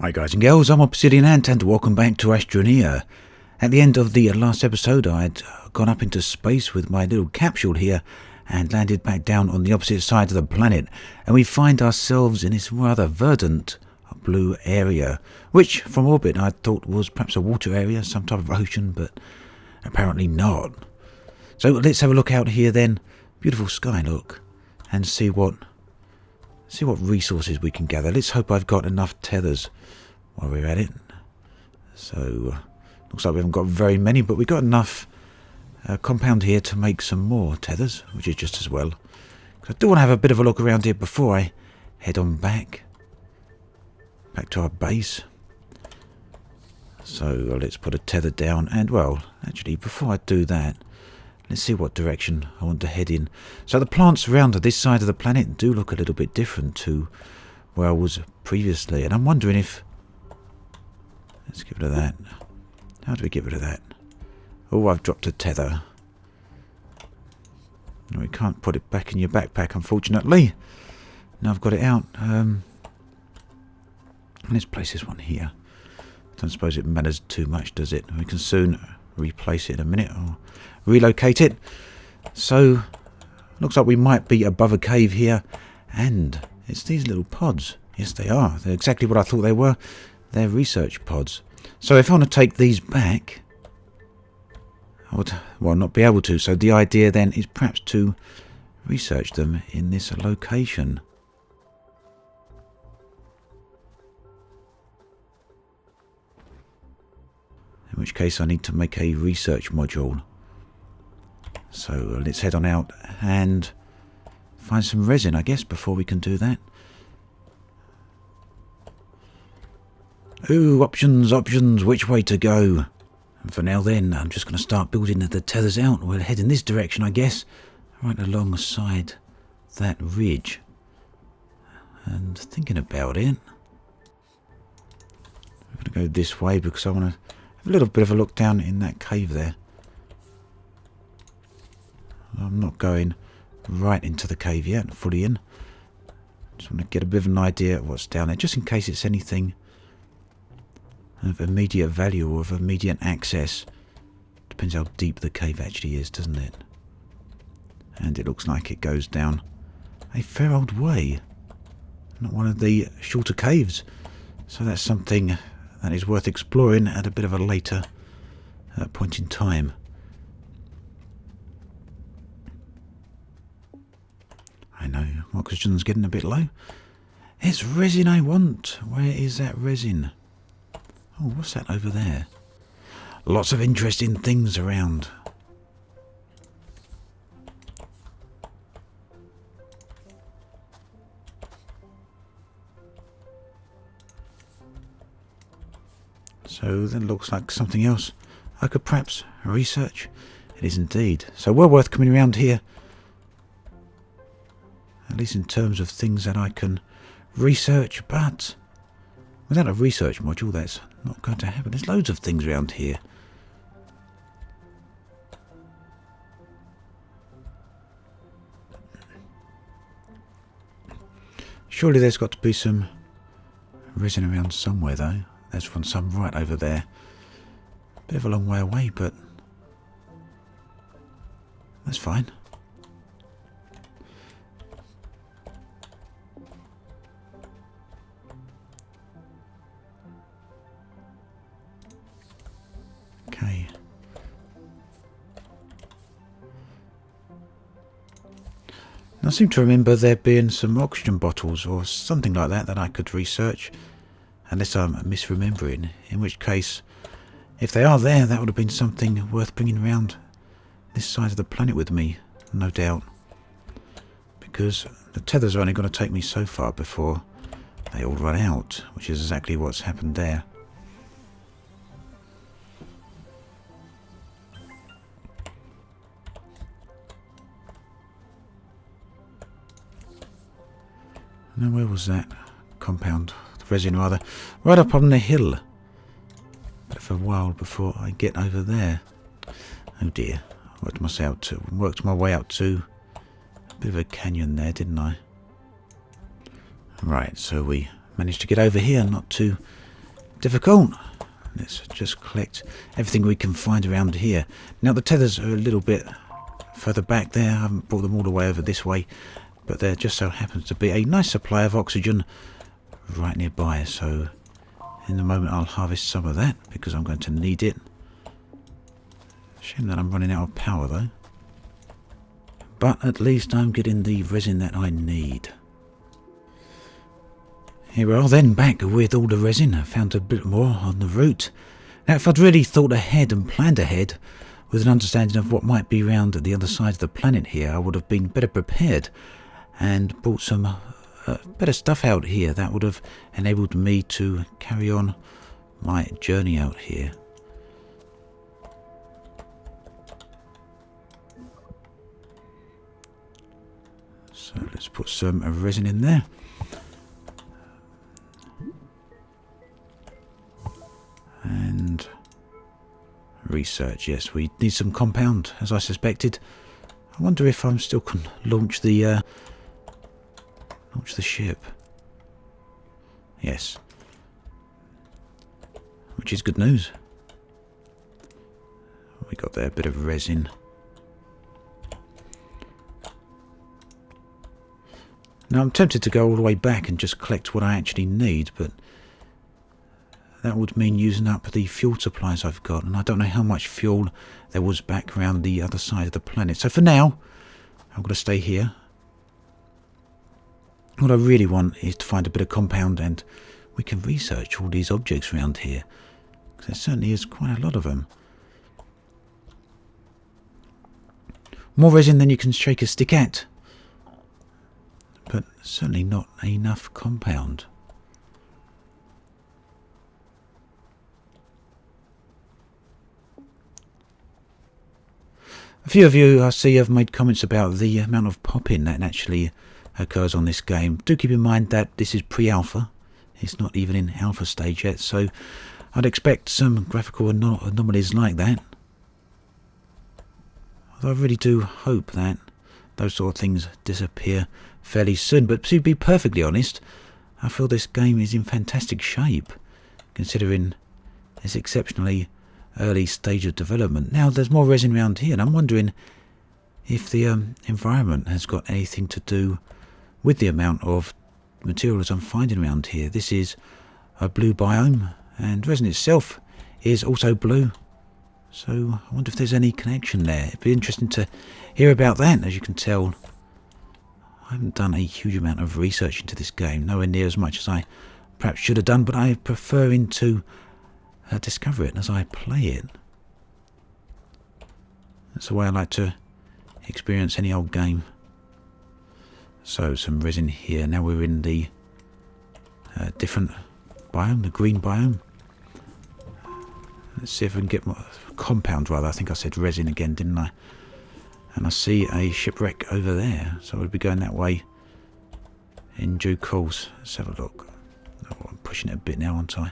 Hi guys and girls, I'm Obsidian Ant and welcome back to Astroneer. At the end of the last episode I'd gone up into space with my little capsule here and landed back down on the opposite side of the planet, and we find ourselves in this rather verdant blue area, which from orbit I thought was perhaps a water area, some type of ocean, but apparently not. So let's have a look out here then. Beautiful sky look, and see what resources we can gather. Let's hope I've got enough tethers while we're at it. So looks like we haven't got very many, but we've got enough compound here to make some more tethers, which is just as well. I do want to have a bit of a look around here before I head on back to our base. So let's put a tether down, and well, actually before I do that, let's see what direction I want to head in. So the plants around this side of the planet do look a little bit different to where I was previously, and I'm wondering if... Let's get rid of that. How do we get rid of that? Oh, I've dropped a tether. No, we can't put it back in your backpack, unfortunately. Now I've got it out. Let's place this one here. Don't suppose it matters too much, does it? We can soon replace it in a minute, or relocate it. So looks like we might be above a cave here, and it's these little pods. Yes, they are. They're exactly what I thought they were. They're research pods. So if I want to take these back, I would, well, not be able to. So the idea then is perhaps to research them in this location. In which case I need to make a research module. So let's head on out and find some resin, I guess, before we can do that. Ooh, options, which way to go? And for now then, I'm just going to start building the tethers out. We'll head in this direction, I guess, right alongside that ridge. And thinking about it, I'm going to go this way because I want to have a little bit of a look down in that cave there. I'm not going right into the cave yet, fully in. Just want to get a bit of an idea of what's down there, just in case it's anything of immediate value or of immediate access. Depends how deep the cave actually is, doesn't it? And it looks like it goes down a fair old way. Not one of the shorter caves. So that's something that is worth exploring at a bit of a later point in time. I know, oxygen's getting a bit low. It's resin I want. Where is that resin? Oh, what's that over there? Lots of interesting things around. So that looks like something else I could perhaps research. It is indeed. So well worth coming around here. At least in terms of things that I can research, but without a research module that's not going to happen. There's loads of things around here. Surely there's got to be some resin around somewhere though. There's some right over there. Bit of a long way away, but that's fine. Okay. I seem to remember there being some oxygen bottles or something like that I could research, unless I'm misremembering, in which case, if they are there, that would have been something worth bringing around this side of the planet with me, no doubt. Because the tethers are only going to take me so far before they all run out, which is exactly what's happened there. Now where was that compound? The resin rather. Right up on the hill. But for a while before I get over there. Oh dear. Worked my way out to a bit of a canyon there, didn't I? Right, so we managed to get over here, not too difficult. Let's just collect everything we can find around here. Now the tethers are a little bit further back there. I haven't brought them all the way over this way, but there just so happens to be a nice supply of oxygen right nearby. So in a moment I'll harvest some of that because I'm going to need it. Shame that I'm running out of power though. But at least I'm getting the resin that I need. Here we are then, back with all the resin. I found a bit more on the route. Now if I'd really thought ahead and planned ahead with an understanding of what might be around at the other side of the planet here, I would have been better prepared and brought some better stuff out here that would have enabled me to carry on my journey out here. So let's put some resin in there. And research, yes, we need some compound, as I suspected. I wonder if I'm still can launch the ship. Yes, which is good news. We got there a bit of resin. Now I'm tempted to go all the way back and just collect what I actually need, but that would mean using up the fuel supplies I've got, and I don't know how much fuel there was back around the other side of the planet. So for now, I'm going to stay here. What I really want is to find a bit of compound, and we can research all these objects around here, because there certainly is quite a lot of them. More resin than you can shake a stick at, but certainly not enough compound. A few of you I see have made comments about the amount of pop-in that actually occurs on this game. Do keep in mind that this is pre-alpha. It's not even in alpha stage yet, so I'd expect some graphical anomalies like that. Although I really do hope that those sort of things disappear fairly soon. But to be perfectly honest, I feel this game is in fantastic shape, considering it's exceptionally early stage of development. Now there's more resin around here, and I'm wondering if the environment has got anything to do with the amount of materials I'm finding around here. This is a blue biome, and resin itself is also blue, so I wonder if there's any connection there. It'd be interesting to hear about that. As you can tell, I haven't done a huge amount of research into this game, nowhere near as much as I perhaps should have done, but I prefer to discover it as I play it. That's the way I like to experience any old game. So some resin here. Now we're in the different biome, the green biome. Let's see if we can get more compound, rather. I think I said resin again, didn't I? And I see a shipwreck over there, so we'll be going that way in due course. Let's have a look. Oh, I'm pushing it a bit now, aren't I?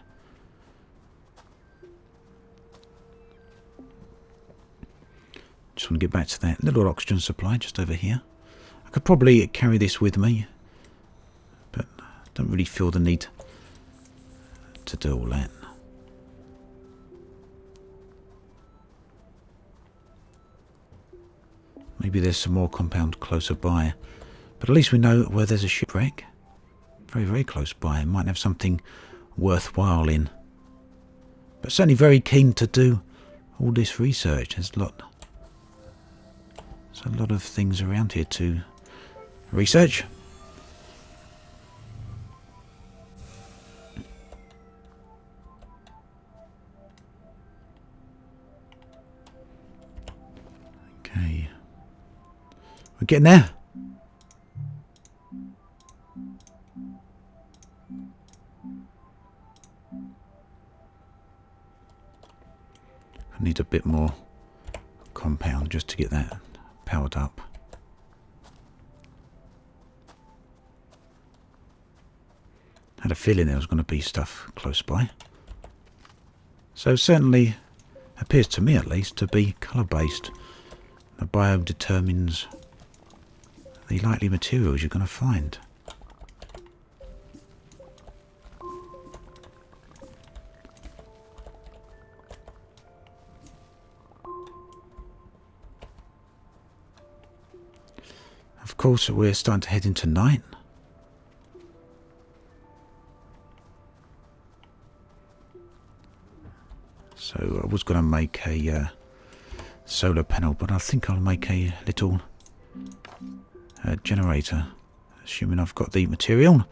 Just want to get back to that little oxygen supply just over here. I could probably carry this with me, but I don't really feel the need to do all that. Maybe there's some more compound closer by, but at least we know where there's a shipwreck. Very, very close by. It might have something worthwhile in. But certainly very keen to do all this research. There's a lot of things around here to research. Okay. We're getting there. I need a bit more compound just to get that powered up. Had a feeling there was going to be stuff close by. So certainly appears to me, at least, to be colour based. The biome determines the likely materials you're going to find. course, we're starting to head into night. So I was going to make a solar panel, but I think I'll make a little generator, assuming I've got the material.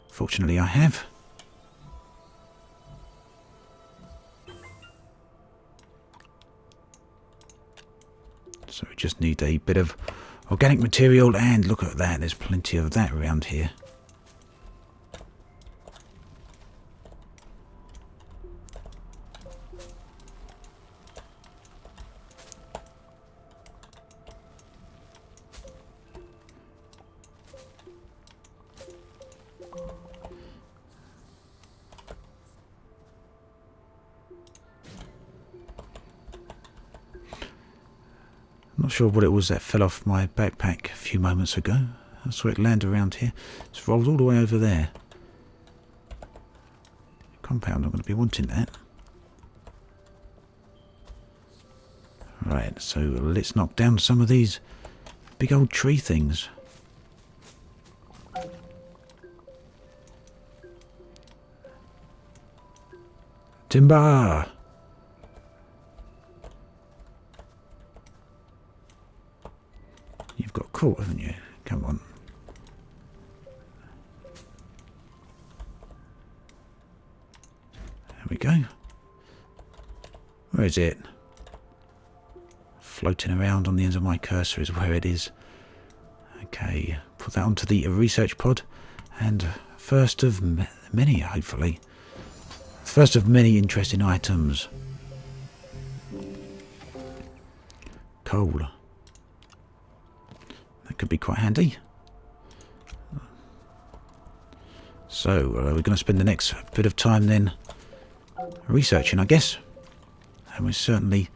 Fortunately, I have. So we just need a bit of organic material, and look at that, there's plenty of that around here. Not sure what it was that fell off my backpack a few moments ago. I saw it land around here. It's rolled all the way over there. Compound, I'm going to be wanting that. Right, so let's knock down some of these big old tree things. Timber! You've got caught, haven't you? Come on. There we go. Where is it? Floating around on the ends of my cursor is where it is. Okay, put that onto the research pod. And first of many, hopefully. First of many interesting items. Coal. That could be quite handy. So, we're going to spend the next bit of time then researching, I guess. And we're certainly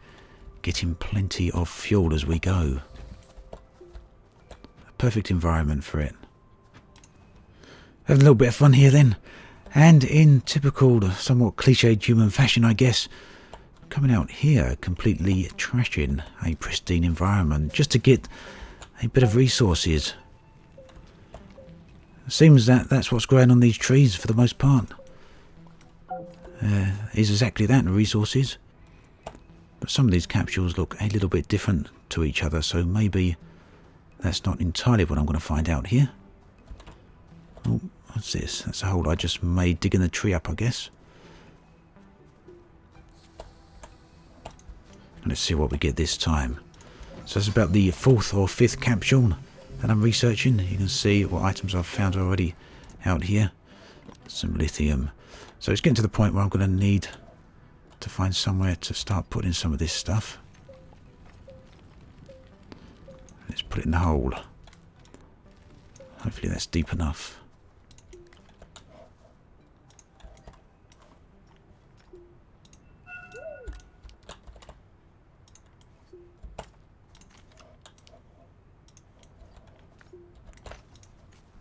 getting plenty of fuel as we go. A perfect environment for it. Having a little bit of fun here then. And in typical, somewhat cliched human fashion, I guess, coming out here completely trashing a pristine environment just to get a bit of resources. It seems that that's what's growing on these trees for the most part. Is exactly that, resources. But some of these capsules look a little bit different to each other, so maybe that's not entirely what I'm going to find out here. Oh, what's this? That's a hole I just made digging the tree up, I guess. Let's see what we get this time. So it's about the 4th or 5th capsule that I'm researching. You can see what items I've found already out here. Some lithium. So it's getting to the point where I'm going to need to find somewhere to start putting some of this stuff. Let's put it in the hole. Hopefully that's deep enough.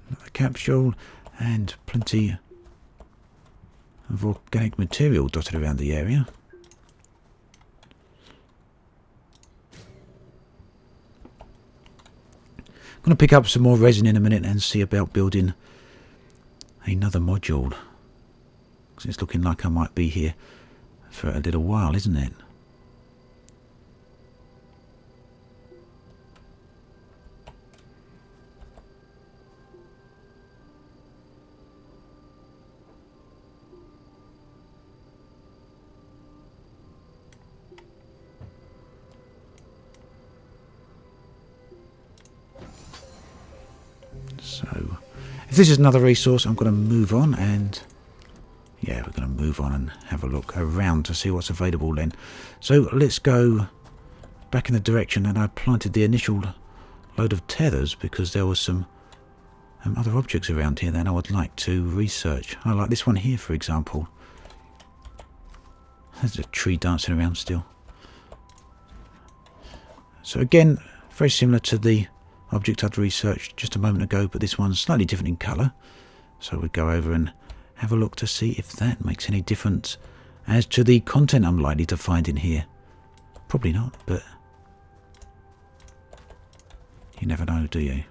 Another capsule and plenty of organic material dotted around the area. I'm going to pick up some more resin in a minute and see about building another module. Because it's looking like I might be here for a little while, isn't it? So, if this is another resource, I'm going to move on and, yeah, we're going to move on and have a look around to see what's available then. So, let's go back in the direction that I planted the initial load of tethers, because there was some other objects around here that I would like to research. I like this one here, for example. There's a tree dancing around still. So again, very similar to the object I'd researched just a moment ago, but this one's slightly different in colour. So we'll go over and have a look to see if that makes any difference as to the content I'm likely to find in here. Probably not, but you never know, do you?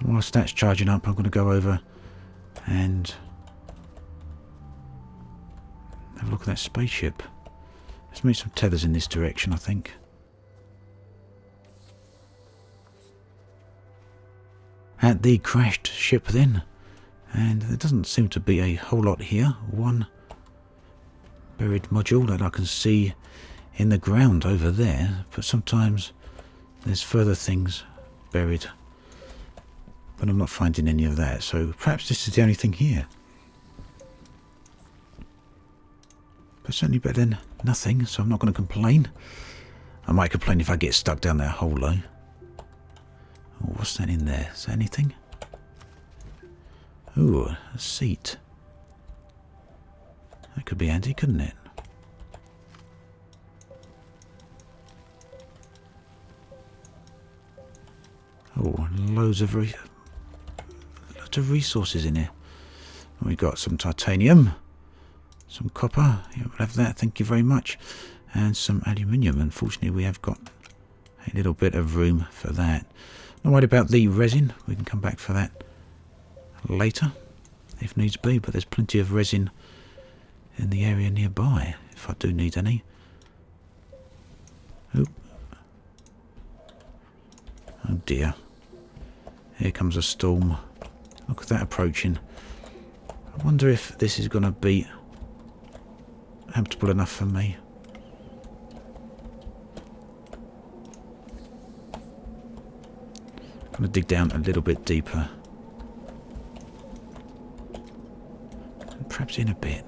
whilst that's charging up, I'm going to go over and have a look at that spaceship. Let's make some tethers in this direction, I think. At the crashed ship then, and there doesn't seem to be a whole lot here. One buried module that I can see in the ground over there, but sometimes there's further things buried, but I'm not finding any of that, so perhaps this is the only thing here. But certainly better than nothing, so I'm not going to complain. I might complain if I get stuck down that hole though. Oh, what's that in there? Is that anything? Ooh, a seat. That could be handy, couldn't it? Oh, loads of resources in here. We've got some titanium, some copper. Yeah, we'll have that, thank you very much. And some aluminium. Unfortunately, we have got a little bit of room for that. Not worried about the resin. We can come back for that later, if needs be. But there's plenty of resin in the area nearby, if I do need any. Oop. Oh dear. Here comes a storm. Look at that approaching. I wonder if this is going to be habitable enough for me. I'm going to dig down a little bit deeper. Perhaps in a bit.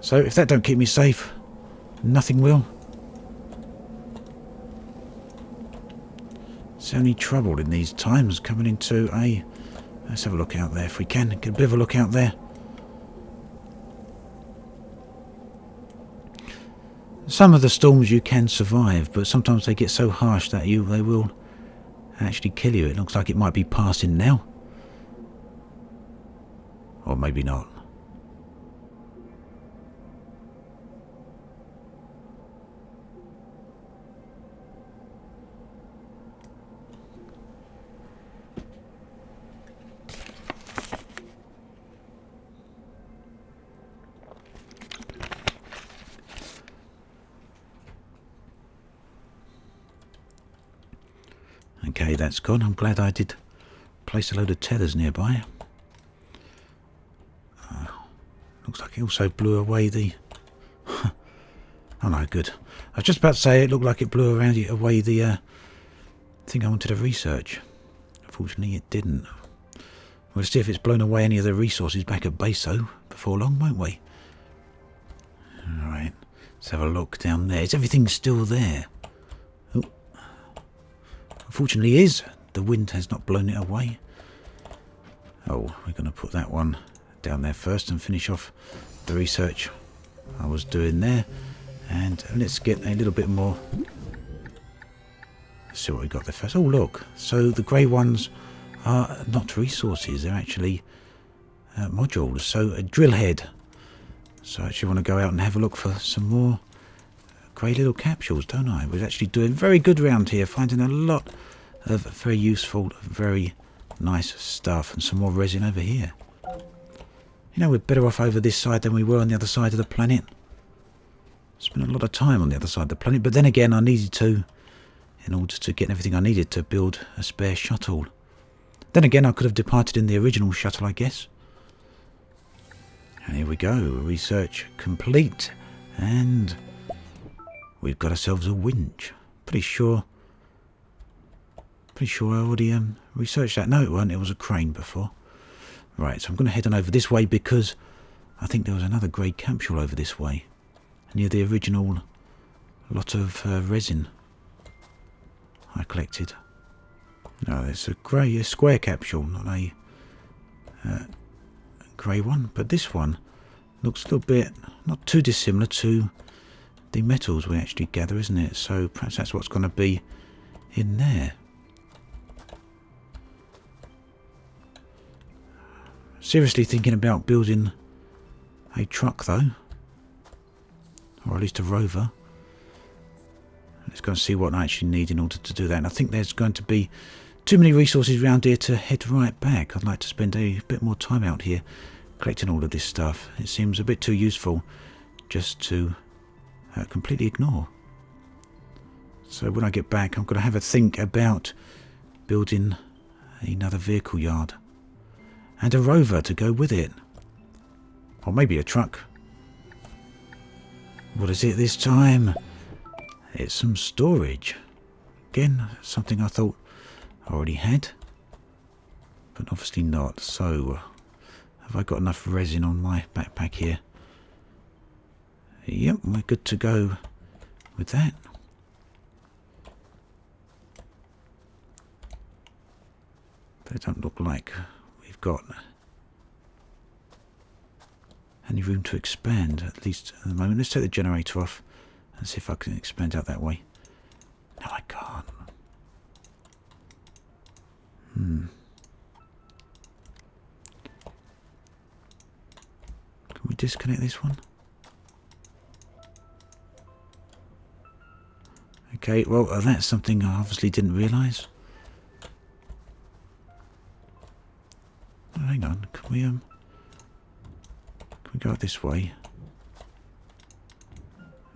So if that don't keep me safe, nothing will. It's only trouble in these times coming into a... Let's have a look out there if we can. Get a bit of a look out there. Some of the storms you can survive, but sometimes they get so harsh that they will actually kill you. It looks like it might be passing now. Or maybe not. Okay, that's gone. I'm glad I did place a load of tethers nearby. Looks like it also blew away the... Oh no, good. I was just about to say it looked like it blew away the thing I wanted to research. Unfortunately, it didn't. We'll see if it's blown away any of the resources back at base, though, before long, won't we? Alright, let's have a look down there. Is everything still there? Oh. Unfortunately, the wind has not blown it away. Oh, we're going to put that one down there first and finish off the research I was doing there. And let's get a little bit more. Let's see what we got there first. Oh, look. So the grey ones are not resources. They're actually modules. So a drill head. So I actually want to go out and have a look for some more grey little capsules, don't I? We're actually doing very good round here. Finding a lot of very useful, very nice stuff. And some more resin over here. You know, we're better off over this side than we were on the other side of the planet. Spent a lot of time on the other side of the planet, but then again I needed to, in order to get everything I needed to build a spare shuttle. Then again I could have departed in the original shuttle, I guess. And here we go, research complete, and we've got ourselves a winch. Pretty sure I already researched that. No, it wasn't, it was a crane before. Right, so I'm going to head on over this way because I think there was another grey capsule over this way. Near the original lot of resin I collected. No, it's a square capsule, not a grey one. But this one looks a little bit, not too dissimilar to the metals we actually gather, isn't it? So perhaps that's what's going to be in there. Seriously thinking about building a truck though. or at least a rover. Let's go and see what I actually need in order to do that. And I think there's going to be too many resources around here to head right back. I'd like to spend a bit more time out here collecting all of this stuff. It seems a bit too useful just to completely ignore. So when I get back, I'm going to have a think about building another vehicle yard and a rover to go with it, or maybe a truck. What is it this time? It's some storage. Again, something I thought I already had, but obviously not. So have I got enough resin on my backpack here? Yep, we're good to go with that. But it don't look like we've got any room to expand, at least at the moment. Let's take the generator off and see if I can expand out that way. No, I can't. Can we disconnect this one? Okay, well, that's something I obviously didn't realise. Oh, hang on, can we go this way?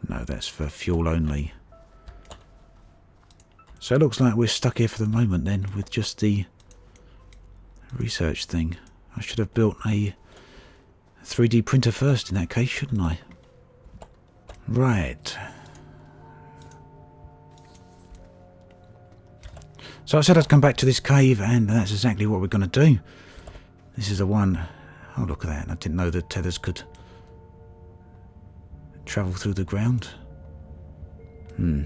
No, that's for fuel only. So it looks like we're stuck here for the moment then with just the research thing. I should have built a 3D printer first in that case, shouldn't I? Right. So I said I'd come back to this cave, and that's exactly what we're going to do. This is the one. Oh, look at that. I didn't know the tethers could travel through the ground. Oh,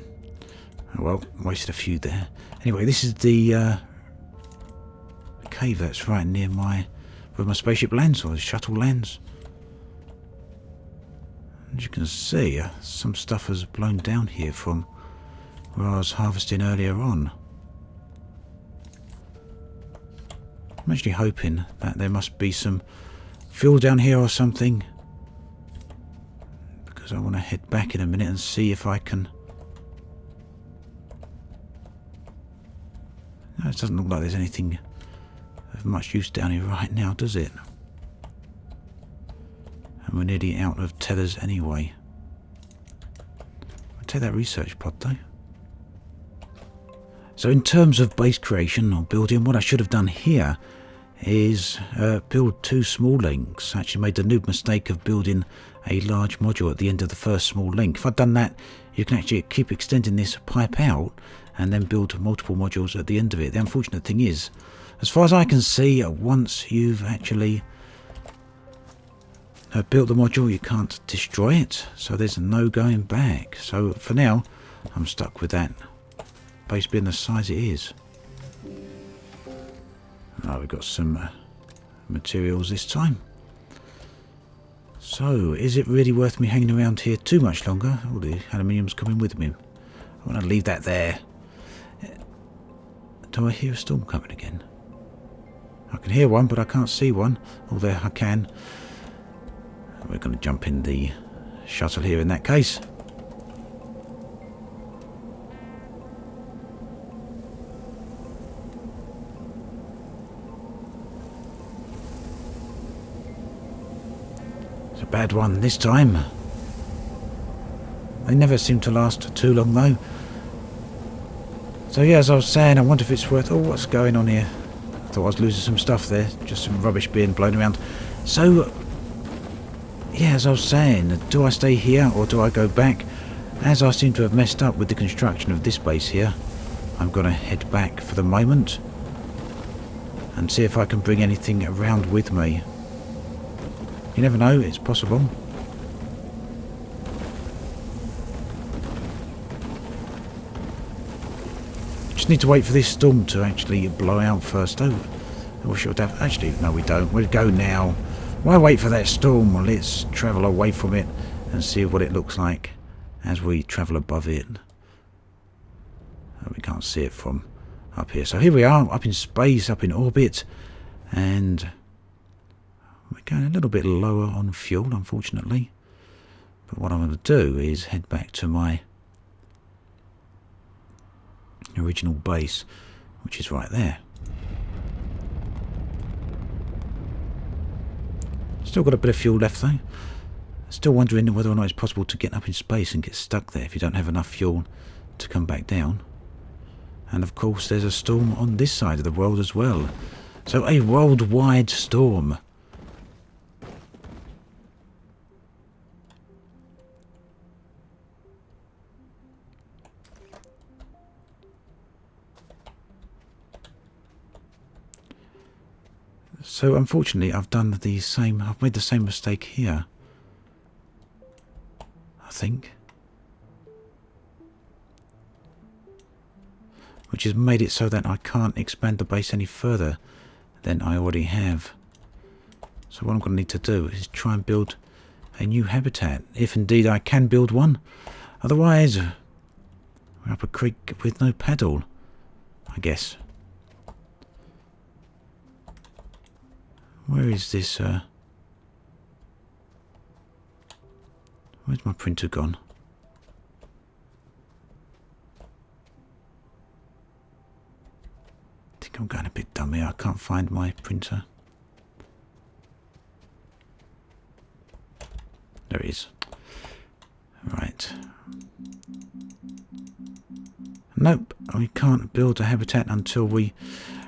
well, wasted a few there. Anyway, this is the cave that's right near where my spaceship lands, or the shuttle lands. As you can see, some stuff has blown down here from where I was harvesting earlier on. I'm actually hoping that there must be some fuel down here or something, because I want to head back in a minute and see if I can... No, it doesn't look like there's anything of much use down here right now, does it? And we're nearly out of tethers anyway. I'll take that research pod though. So in terms of base creation or building, what I should have done here is build two small links. I actually made the noob mistake of building a large module at the end of the first small link. If I'd done that, you can actually keep extending this pipe out and then build multiple modules at the end of it. The unfortunate thing is, as far as I can see, once you've actually built the module, you can't destroy it, so there's no going back. So for now, I'm stuck with that base being the size it is. Oh, we've got some materials this time. So, is it really worth me hanging around here too much longer? Oh, the aluminium's coming with me. I want to leave that there. Do I hear a storm coming again? I can hear one, but I can't see one. Oh, there, I can. We're going to jump in the shuttle here in that case. It's a bad one this time. They never seem to last too long though. So yeah, as I was saying, I wonder if it's worth... Oh, what's going on here? I thought I was losing some stuff there. Just some rubbish being blown around. So, yeah, as I was saying, do I stay here or do I go back? As I seem to have messed up with the construction of this base here, I'm going to head back for the moment and see if I can bring anything around with me. You never know, it's possible. Just need to wait for this storm to actually blow out first. Oh, we should have... Actually, no, we don't. We'll go now. Why wait for that storm? Well, let's travel away from it and see what it looks like as we travel above it. Oh, we can't see it from up here. So here we are, up in space, up in orbit, and we're going a little bit lower on fuel, unfortunately. But what I'm going to do is head back to my original base, which is right there. Still got a bit of fuel left though. Still wondering whether or not it's possible to get up in space and get stuck there if you don't have enough fuel to come back down. And of course there's a storm on this side of the world as well. So a worldwide storm. So unfortunately I've made the same mistake here. I think. Which has made it so that I can't expand the base any further than I already have. So what I'm going to need to do is try and build a new habitat, if indeed I can build one. Otherwise, we're up a creek with no paddle, I guess. Where is this? Where's my printer gone? I think I'm going a bit dumb here. I can't find my printer. There it is. Right. Nope, we can't build a habitat until we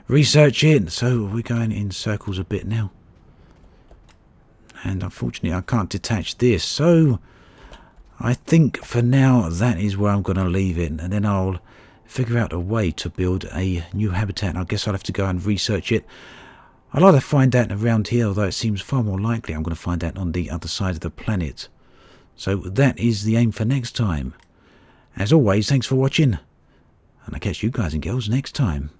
research it, so we're going in circles a bit now. And unfortunately I can't detach this, so I think for now that is where I'm going to leave it, and then I'll figure out a way to build a new habitat. I guess I'll have to go and research it. I'll either find that around here, although it seems far more likely I'm going to find that on the other side of the planet. So that is the aim for next time. As always, thanks for watching, and I'll catch you guys and girls next time.